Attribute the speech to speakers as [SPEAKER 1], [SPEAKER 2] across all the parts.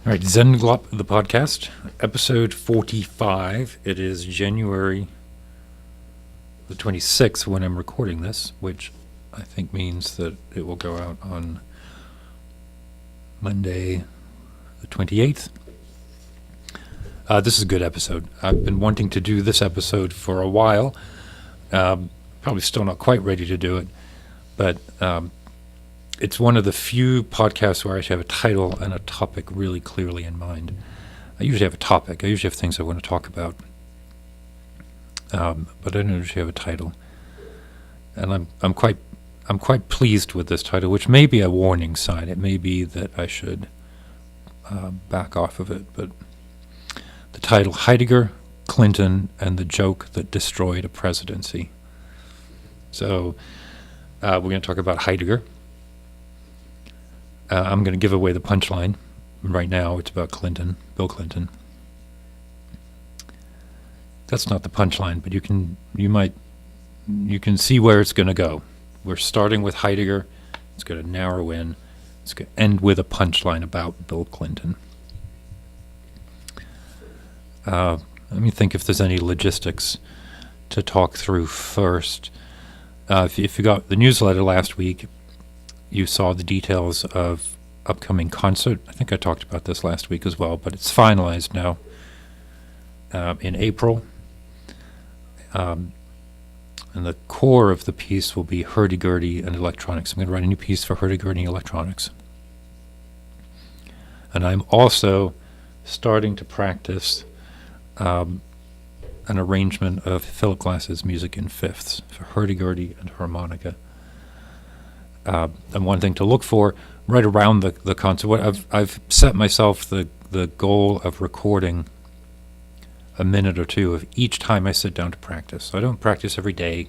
[SPEAKER 1] All right, Zenglop, the podcast, episode 45. It is January the 26th when I'm recording this, which I think means that it will go out on Monday the 28th. This is a good episode. I've been wanting to do this episode for a while. Probably still not quite ready to do it, but it's one of the few podcasts where I actually have a title and a topic really clearly in mind. I usually have a topic. I usually have things I want to talk about, but I don't usually have a title. And I'm quite pleased with this title, which may be a warning sign. It may be that I should back off of it. But the title: Heidegger, Clinton, and the Joke That Destroyed a Presidency. So we're going to talk about Heidegger. I'm going to give away the punchline right now. It's about Clinton, Bill Clinton. That's not the punchline, but you can see where it's going to go. We're starting with Heidegger. It's going to narrow in. It's going to end with a punchline about Bill Clinton. Let me think if there's any logistics to talk through first. If you got the newsletter last week, you saw the details of upcoming concert. I think I talked about this last week as well, but it's finalized now in April. And the core of the piece will be hurdy-gurdy and electronics. I'm going to write a new piece for hurdy-gurdy and electronics. And I'm also starting to practice an arrangement of Philip Glass's music in fifths for hurdy-gurdy and harmonica. And one thing to look for right around the concert, I've set myself the goal of recording a minute or two of each time I sit down to practice. So I don't practice every day,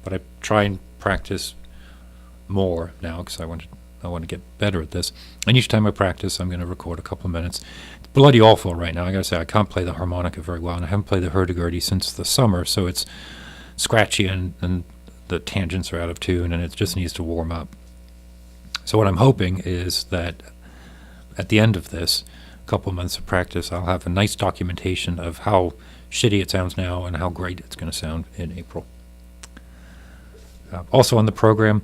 [SPEAKER 1] but I try and practice more now because I want to get better at this. And each time I practice, I'm going to record a couple of minutes. It's bloody awful right now. I got to say, I can't play the harmonica very well, and I haven't played the hurdy-gurdy since the summer, so it's scratchy and the tangents are out of tune, and it just needs to warm up. So what I'm hoping is that at the end of this couple of months of practice, I'll have a nice documentation of how shitty it sounds now and how great it's going to sound in April. Also on the program,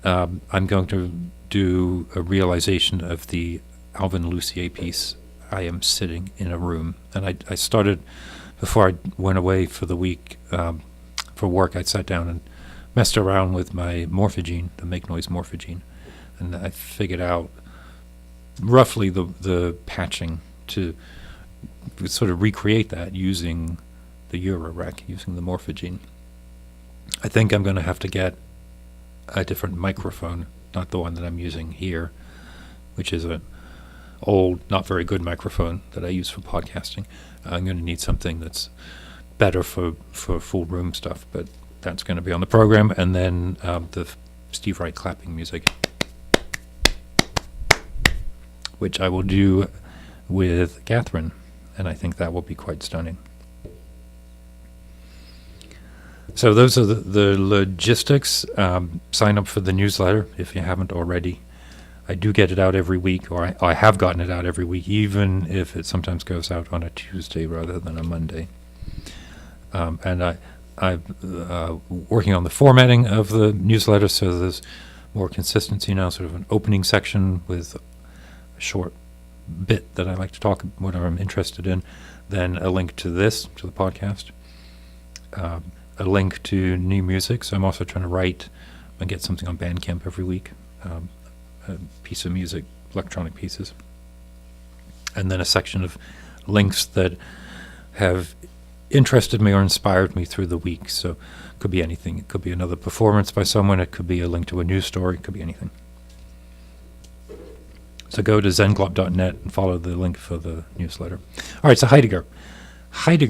[SPEAKER 1] I'm going to do a realization of the Alvin Lucier piece, I Am Sitting in a Room. And I started, before I went away for the week for work, I sat down and messed around with my morphogene, the make noise morphogene, and I figured out roughly the patching to sort of recreate that using the Eurorec, using the morphogene. I think I'm going to have to get a different microphone, not the one that I'm using here, which is an old, not very good microphone that I use for podcasting. I'm going to need something that's better for full room stuff, but that's going to be on the program. And then the Steve Wright clapping music, which I will do with Catherine, and I think that will be quite stunning. So those are the logistics. Sign up for the newsletter if you haven't already. I do get it out every week, or I have gotten it out every week, even if it sometimes goes out on a Tuesday rather than a Monday. And I'm working on the formatting of the newsletter, so there's more consistency now, sort of an opening section with a short bit that I like to talk about, whatever I'm interested in, then a link to this, to the podcast, a link to new music. So I'm also trying to write and get something on Bandcamp every week, a piece of music, electronic pieces, and then a section of links that have interested me or inspired me through the week. So it could be anything. It could be another performance by someone. It could be a link to a news story. It could be anything. So go to zenglop.net and follow the link for the newsletter. All right, so Heidegger,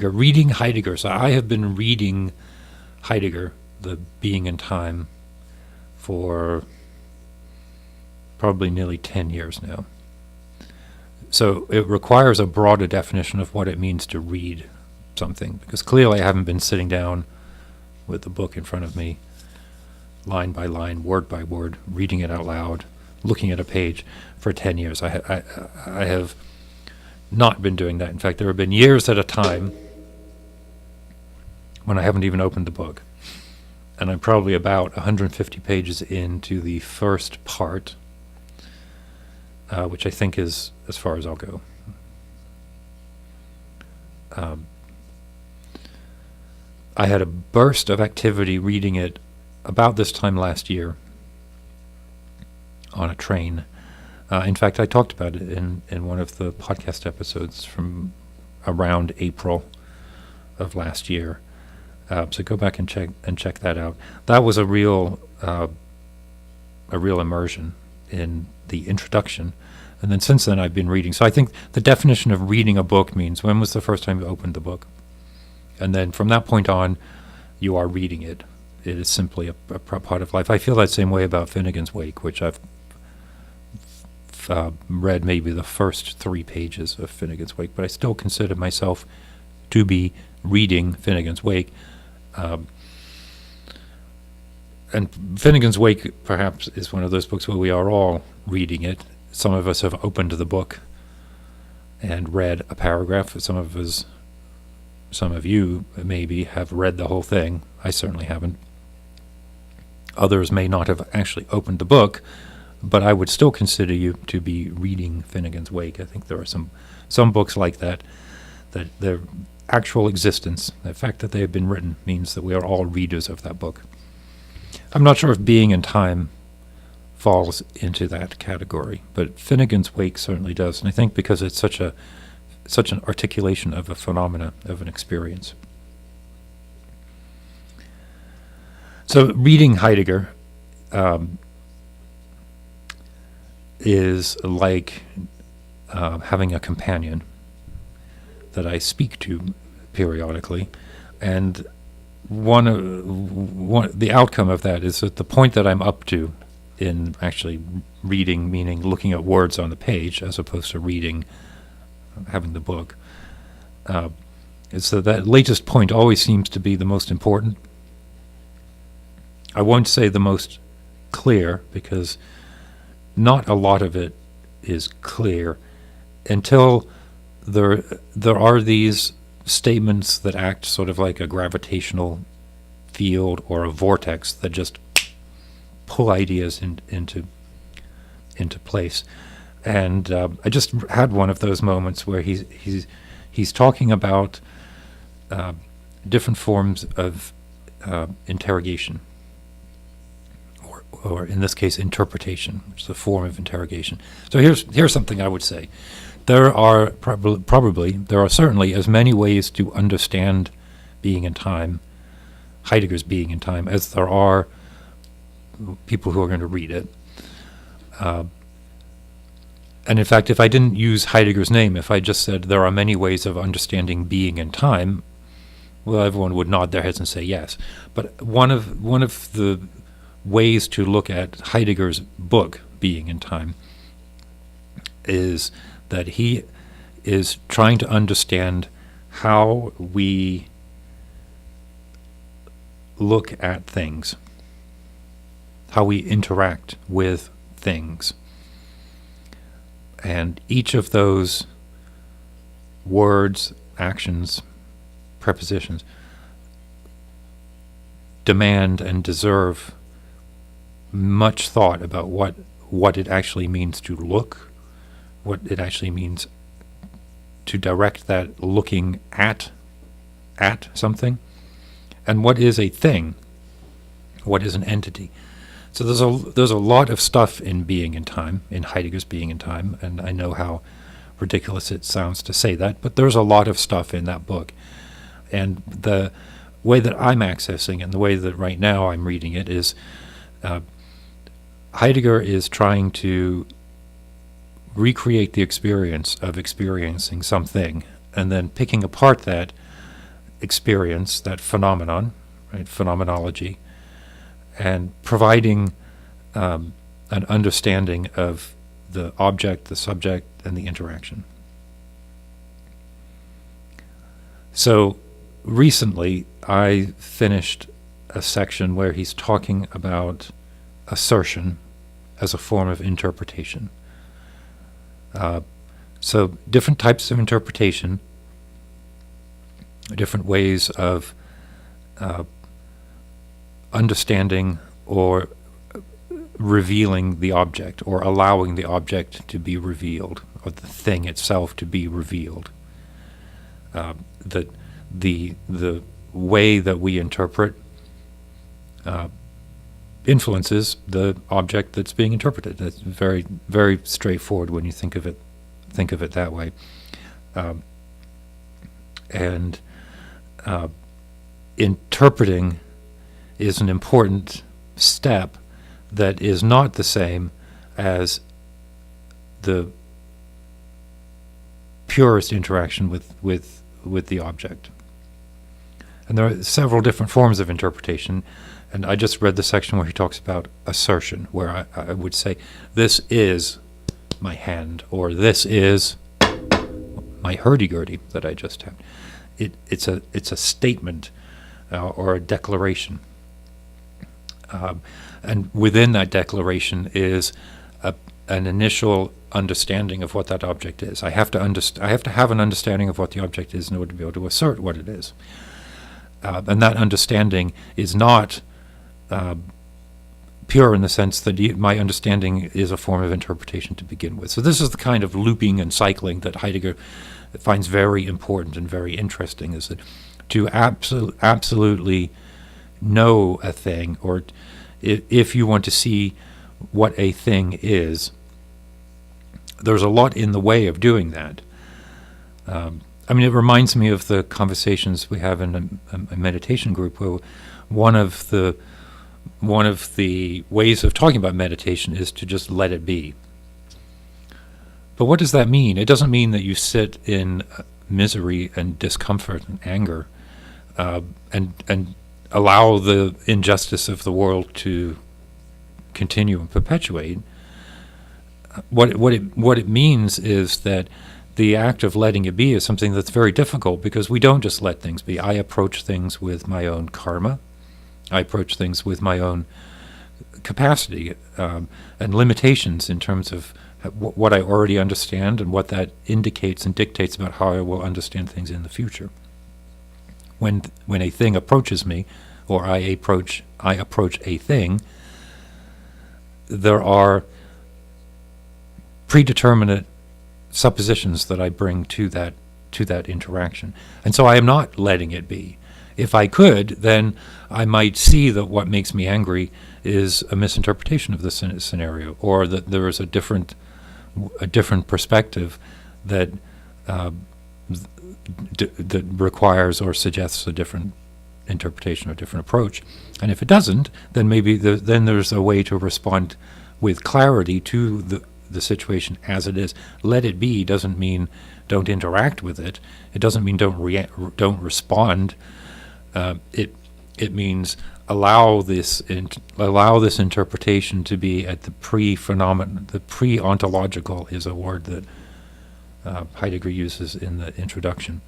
[SPEAKER 1] reading Heidegger. So I have been reading Heidegger, The Being and Time, for probably nearly 10 years now. So it requires a broader definition of what it means to read something, because clearly I haven't been sitting down with the book in front of me, line by line, word by word, reading it out loud, looking at a page for 10 years. I have not been doing that. In fact, there have been years at a time when I haven't even opened the book. And I'm probably about 150 pages into the first part, which I think is as far as I'll go. I had a burst of activity reading it about this time last year on a train. In fact, I talked about it in one of the podcast episodes from around April of last year. So go back and check that out. That was a real immersion in the introduction, and then since then I've been reading. So I think the definition of reading a book means when was the first time you opened the book, and then from that point on, you are reading it. It is simply a part of life. I feel that same way about Finnegan's Wake, which I've read maybe the first 3 pages of Finnegan's Wake, but I still consider myself to be reading Finnegan's Wake. And Finnegan's Wake perhaps is one of those books where we are all reading it. Some of us have opened the book and read a paragraph. Some of you maybe have read the whole thing. I certainly haven't. Others may not have actually opened the book, but I would still consider you to be reading Finnegan's Wake. I think there are some books like that their actual existence, the fact that they have been written, means that we are all readers of that book. I'm not sure if Being in Time falls into that category, but Finnegan's Wake certainly does, and I think because it's such an articulation of a phenomena, of an experience. So reading Heidegger is like having a companion that I speak to periodically, and the outcome of that is that the point that I'm up to in actually reading, meaning looking at words on the page as opposed to reading, having the book, is that latest point always seems to be the most important. I won't say the most clear, because not a lot of it is clear until there are these statements that act sort of like a gravitational field or a vortex that just pull ideas into place. And I just had one of those moments where he's talking about different forms of interrogation, or in this case, interpretation, which is a form of interrogation. So here's something I would say. There are certainly as many ways to understand Being in Time, Heidegger's Being in Time, as there are people who are going to read it. And in fact, if I didn't use Heidegger's name, if I just said there are many ways of understanding being in time, well, everyone would nod their heads and say yes. But one of the ways to look at Heidegger's book, Being in Time, is that he is trying to understand how we look at things, how we interact with things. And each of those words, actions, prepositions demand and deserve much thought about what it actually means to look, what it actually means to direct that looking at something, and what is a thing, what is an entity. So there's a lot of stuff in Being in Time, in Heidegger's Being in Time, and I know how ridiculous it sounds to say that, but there's a lot of stuff in that book. And the way that I'm accessing, and the way that right now I'm reading it, is Heidegger is trying to recreate the experience of experiencing something, and then picking apart that experience, that phenomenon, right, phenomenology, and providing an understanding of the object, the subject, and the interaction. So recently I finished a section where he's talking about assertion as a form of interpretation. So different types of interpretation, different ways of understanding or revealing the object, or allowing the object to be revealed, or the thing itself to be revealed. The way that we interpret influences the object that's being interpreted. That's very, very straightforward when you think of it that way. And interpreting is an important step that is not the same as the purest interaction with the object. And there are several different forms of interpretation, and I just read the section where he talks about assertion, where I would say, this is my hand, or this is my hurdy-gurdy that I just had. It's a statement or a declaration. And within that declaration is an initial understanding of what that object is. I have to have an understanding of what the object is in order to be able to assert what it is. And that understanding is not pure in the sense that my understanding is a form of interpretation to begin with. So this is the kind of looping and cycling that Heidegger finds very important and very interesting, is that to absolutely know a thing, or if you want to see what a thing is, there's a lot in the way of doing that. I mean, it reminds me of the conversations we have in a meditation group, where one of the ways of talking about meditation is to just let it be. But what does that mean? It doesn't mean that you sit in misery and discomfort and anger and allow the injustice of the world to continue and perpetuate. What it means is that the act of letting it be is something that's very difficult, because we don't just let things be. I approach things with my own karma. I approach things with my own capacity and limitations in terms of what I already understand and what that indicates and dictates about how I will understand things in the future. When a thing approaches me, or I approach a thing, there are predeterminate suppositions that I bring to that interaction, and so I am not letting it be. If I could, then I might see that what makes me angry is a misinterpretation of the scenario, or that there is a different perspective that that requires or suggests a different interpretation or different approach. And if it doesn't, then maybe then there's a way to respond with clarity to the situation as it is. Let it be doesn't mean don't interact with it. It doesn't mean don't respond. It means allow this interpretation to be at the pre-phenomenon. The pre-ontological is a word that Heidegger uses in the introduction.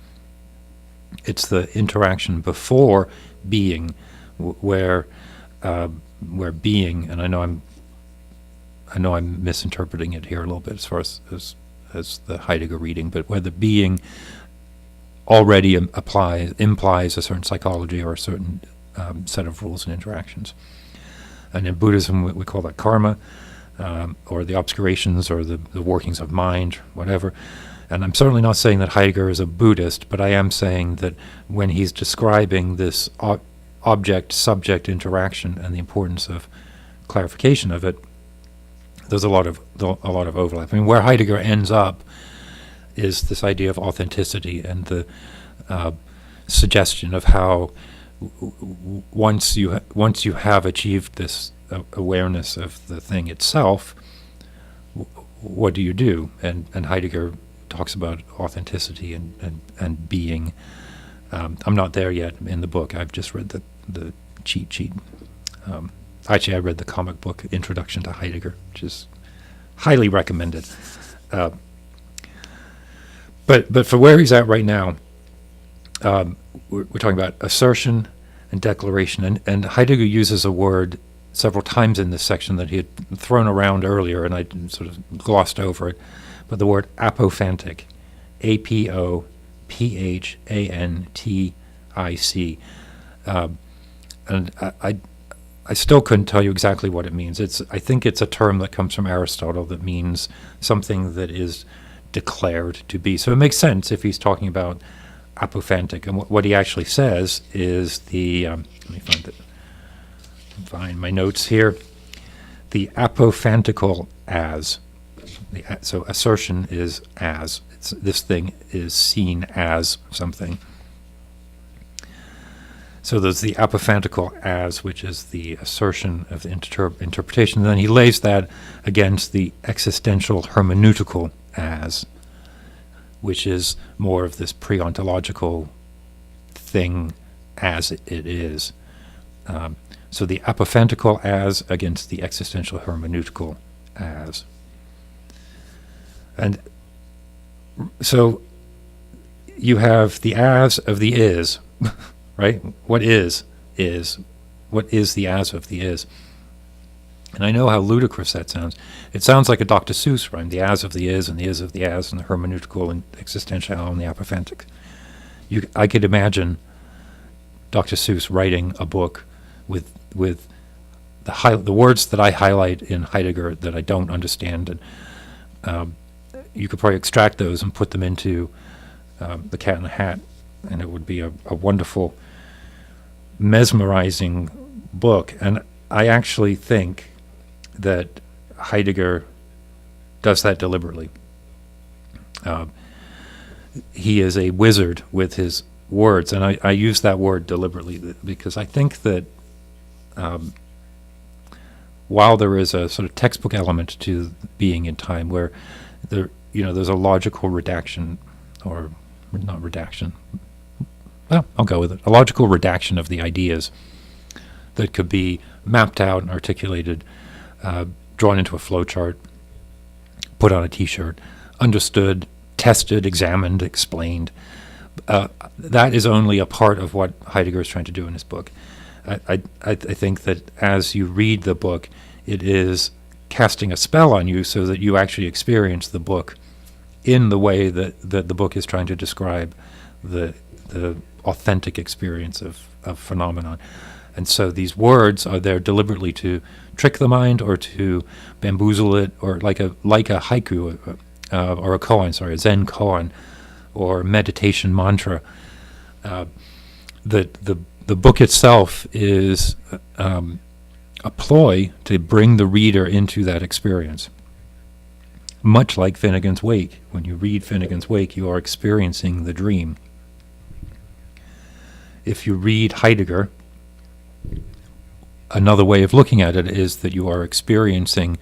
[SPEAKER 1] It's the interaction before being, where being, and I know I'm misinterpreting it here a little bit as far as the Heidegger reading, but where the being already implies a certain psychology or a certain set of rules and interactions. And in Buddhism, we call that karma, or the obscurations, or the workings of mind, whatever. And I'm certainly not saying that Heidegger is a Buddhist, but I am saying that when he's describing this object-subject interaction and the importance of clarification of it, there's a lot of overlap. I mean, where Heidegger ends up is this idea of authenticity and the suggestion of how once you have achieved this awareness of the thing itself, what do you do? And Heidegger talks about authenticity and being. I'm not there yet in the book. I've just read the cheat sheet. Actually, I read the comic book Introduction to Heidegger, which is highly recommended. But for where he's at right now, we're talking about assertion and declaration, and Heidegger uses a word several times in this section that he had thrown around earlier, and I sort of glossed over it. But the word apophantic, apophantic, and I still couldn't tell you exactly what it means. I think it's a term that comes from Aristotle that means something that is declared to be. So it makes sense if he's talking about apophantic. And what he actually says is let me find my notes here. The apophantical as. So assertion is as. This thing is seen as something. So there's the apophantical as, which is the assertion of the interpretation. And then he lays that against the existential hermeneutical as, which is more of this pre-ontological thing as it is. So the apophantical as against the existential hermeneutical as. And so you have the as of the is, right? What is. What is the as of the is? And I know how ludicrous that sounds. It sounds like a Dr. Seuss rhyme, the as of the is, and the is of the as, and the hermeneutical and existential and the apophantic. I could imagine Dr. Seuss writing a book with the words that I highlight in Heidegger that I don't understand, and you could probably extract those and put them into The Cat in the Hat, and it would be a wonderful, mesmerizing book. And I actually think that Heidegger does that deliberately. He is a wizard with his words, and I use that word deliberately because I think that while there is a sort of textbook element to being in time where there's a logical redaction, or not redaction, well, I'll go with it, a logical redaction of the ideas that could be mapped out and articulated, drawn into a flowchart, put on a T-shirt, understood, tested, examined, explained. That is only a part of what Heidegger is trying to do in his book. I think that as you read the book, it is casting a spell on you so that you actually experience the book in the way that the book is trying to describe the authentic experience of phenomenon. And so these words are there deliberately to trick the mind or to bamboozle it, or like a haiku or a koan, a Zen koan or meditation mantra. The book itself is a ploy to bring the reader into that experience. Much like Finnegan's Wake. When you read Finnegan's Wake, you are experiencing the dream. If you read Heidegger, another way of looking at it is that you are experiencing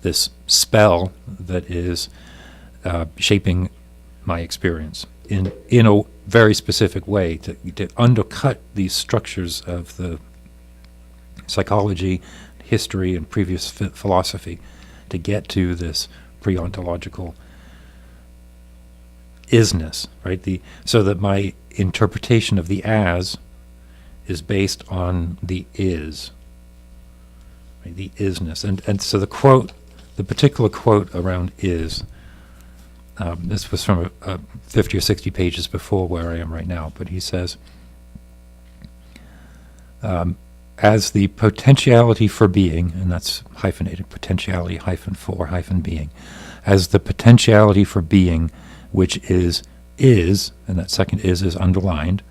[SPEAKER 1] this spell that is shaping my experience in a very specific way to undercut these structures of the psychology, history, and previous philosophy to get to this pre-ontological isness, right? So that my interpretation of the as is based on the is, right? The isness. And so the particular quote around is, this was from 50 or 60 pages before where I am right now, but he says, as the potentiality for being, and that's hyphenated, potentiality -for -being, as the potentiality for being, which is, and that second is underlined,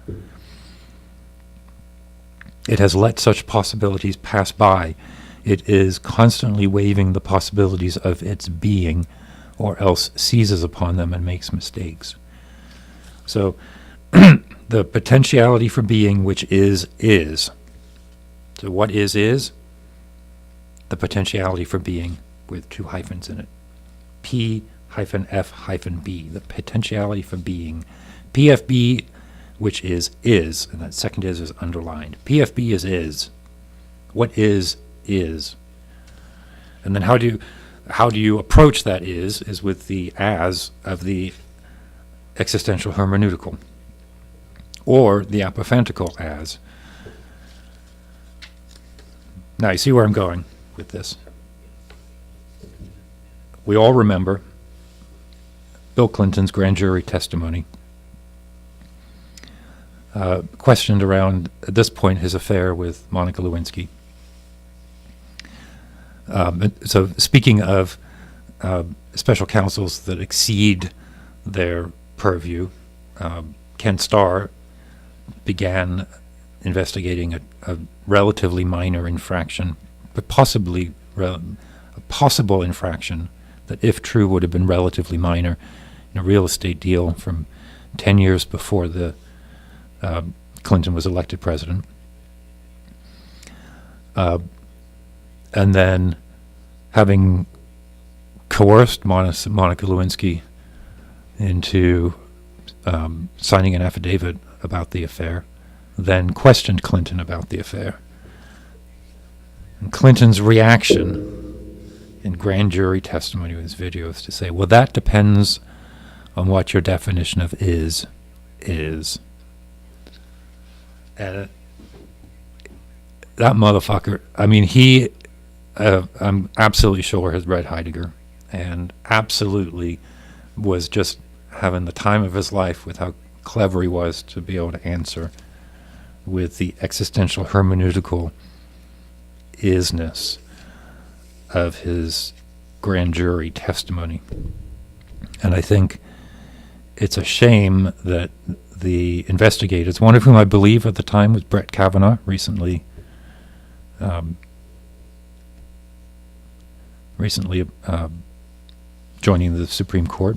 [SPEAKER 1] it has let such possibilities pass by. It is constantly waiving the possibilities of its being, or else seizes upon them and makes mistakes. So the potentiality for being, which is. So what is? The potentiality for being with two hyphens in it. P-F-B, the potentiality for being. PFB, which is, and that second is underlined. PFB is. What is. And then how do you approach that is with the as of the existential hermeneutical, or the apophantical as. Now, you see where I'm going with this. We all remember Bill Clinton's grand jury testimony, questioned around, at this point, his affair with Monica Lewinsky. So speaking of special counsels that exceed their purview, Ken Starr began investigating a relatively minor infraction, but possibly a possible infraction that, if true, would have been relatively minor in a real estate deal from 10 years before the Clinton was elected president. And then, having coerced Monica Lewinsky into signing an affidavit about the affair, then questioned Clinton about the affair. And Clinton's reaction in grand jury testimony with his video is to say, well, that depends on what your definition of is. And that motherfucker, I mean, he, I'm absolutely sure, has read Heidegger and absolutely was just having the time of his life with how clever he was to be able to answer with the existential hermeneutical isness of his grand jury testimony. And I think it's a shame that the investigators, one of whom I believe at the time was Brett Kavanaugh, recently joining the Supreme Court.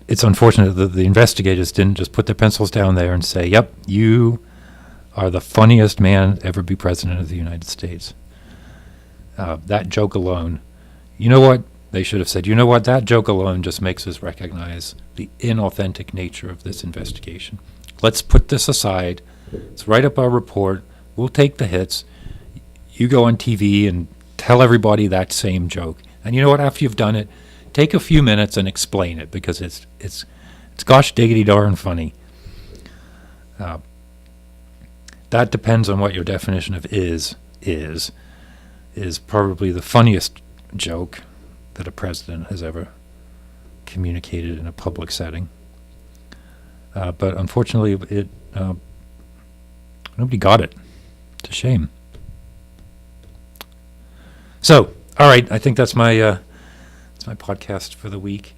[SPEAKER 1] It's unfortunate that the investigators didn't just put their pencils down there and say, yep, you are the funniest man to ever be president of the United States. That joke alone, you know what? They should have said, you know what? That joke alone just makes us recognize the inauthentic nature of this investigation. Let's put this aside. Let's write up our report. We'll take the hits. You go on TV and tell everybody that same joke. And you know what? After you've done it, take a few minutes and explain it, because it's gosh diggity darn funny. That depends on what your definition of is probably the funniest joke that a president has ever communicated in a public setting. But unfortunately, nobody got it. It's a shame. So, all right, I think that's my podcast for the week.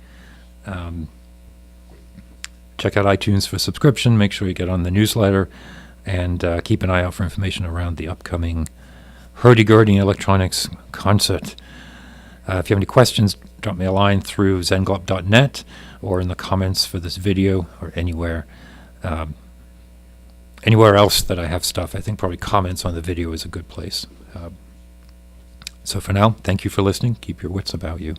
[SPEAKER 1] Check out iTunes for subscription. Make sure you get on the newsletter, and keep an eye out for information around the upcoming hurdy-gurdy electronics concert. If you have any questions, drop me a line through zenglop.net or in the comments for this video, or anywhere else that I have stuff. I think probably comments on the video is a good place. So for now, thank you for listening. Keep your wits about you.